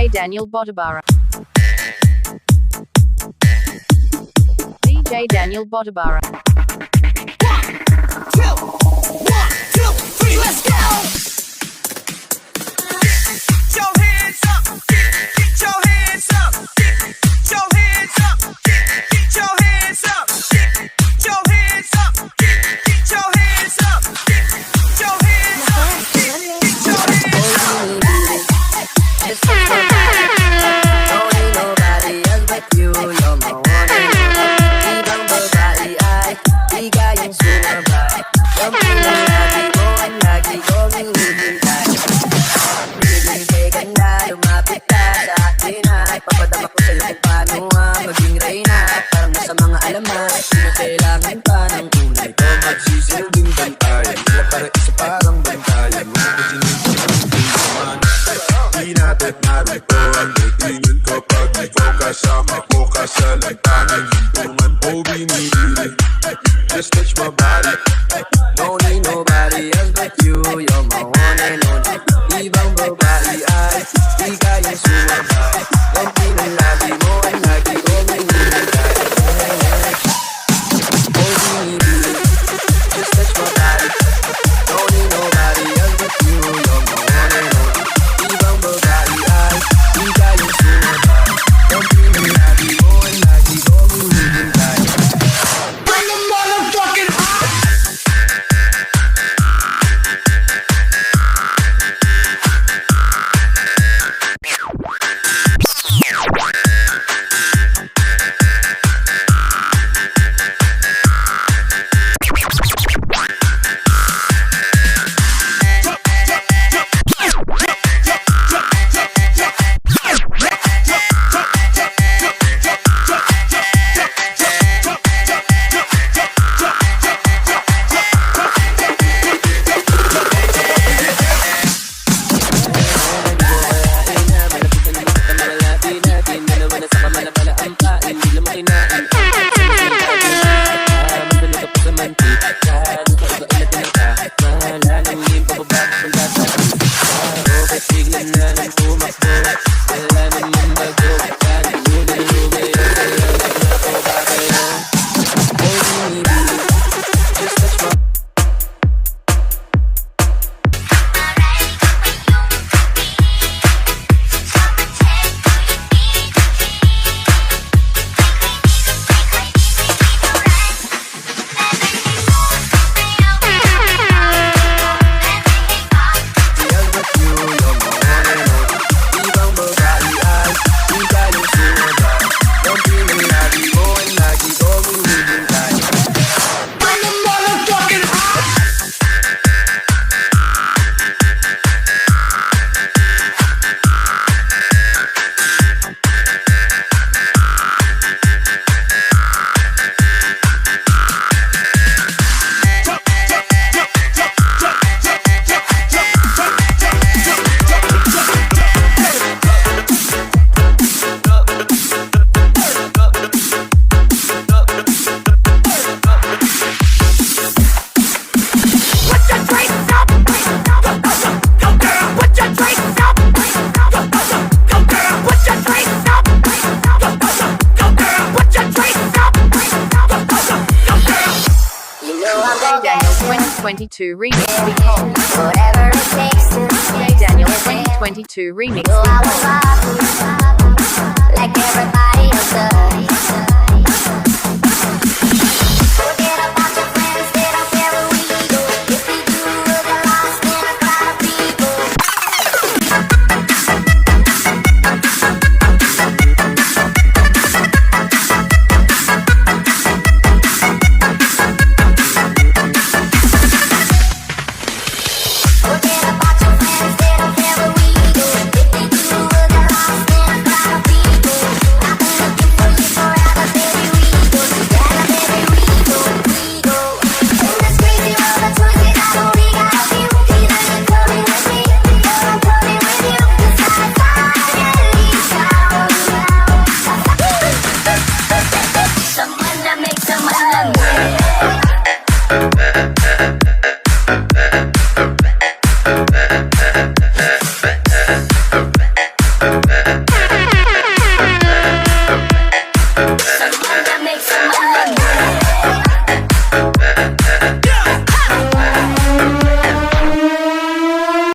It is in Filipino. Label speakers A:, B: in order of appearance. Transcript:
A: DJ Daniel Botabara. DJ Daniel Botabara.
B: 1, 2, 3, let's go! Get your hands up! Get your hands up! Get your hands up! Get your hands up! Get your hands up! Get your hands up! Get your hands up! Get your hands up!
C: Don't need nobody else but you. You're my one and only. Ibang babae ay ligayang sumabay. Yung pinalagi mo ang lagi kong hinihintay. Pinigay ka na, lumapit ka sa akin ay papadama ko sa'yo kung paano maging reyna. Parang nasa mga alamat, di mo kailangan pa ng kulay ko.
D: Magsisilbing bantayan, wala para isa parang bantayan. Huwag mo sinigil naman. Di natin narito ang datingan kapag may focus sama ko ka sa lantanan. Hintungan o binibili, just touch my body.
C: Don't need nobody else but you. You're my one and only. Ibang babae ay ligayang sumabay. Yung pinalagi mo ang lagi kong hinihintay. Oh, binibili, just touch my body. Don't need nobody else but you. You're my one and only. Ibang babae ay ligayang sumabay. Yung pinalagi mo ang lagi kong hinihintay.
B: Bring the motherfucking hot!
A: DJ Daniel 2022 Remix Behold.
E: Whatever it takes to
A: DJ Daniel 2022 Remix
E: go, I will
A: Behold.
E: rock you like everybody else does. Forget about your friends, they don't care where we go. If we do, we'll get lost in a crowd of people. Forget about your friends, they don't care where we go. If we do, we'll get lost in a crowd of people. I've been looking for you forever, baby, we go together, baby, we go. In this crazy world of choice, we got only got a few. Either you're coming with me, or I'm coming with you. 'Cause I finally found someone that makes someone love me. in my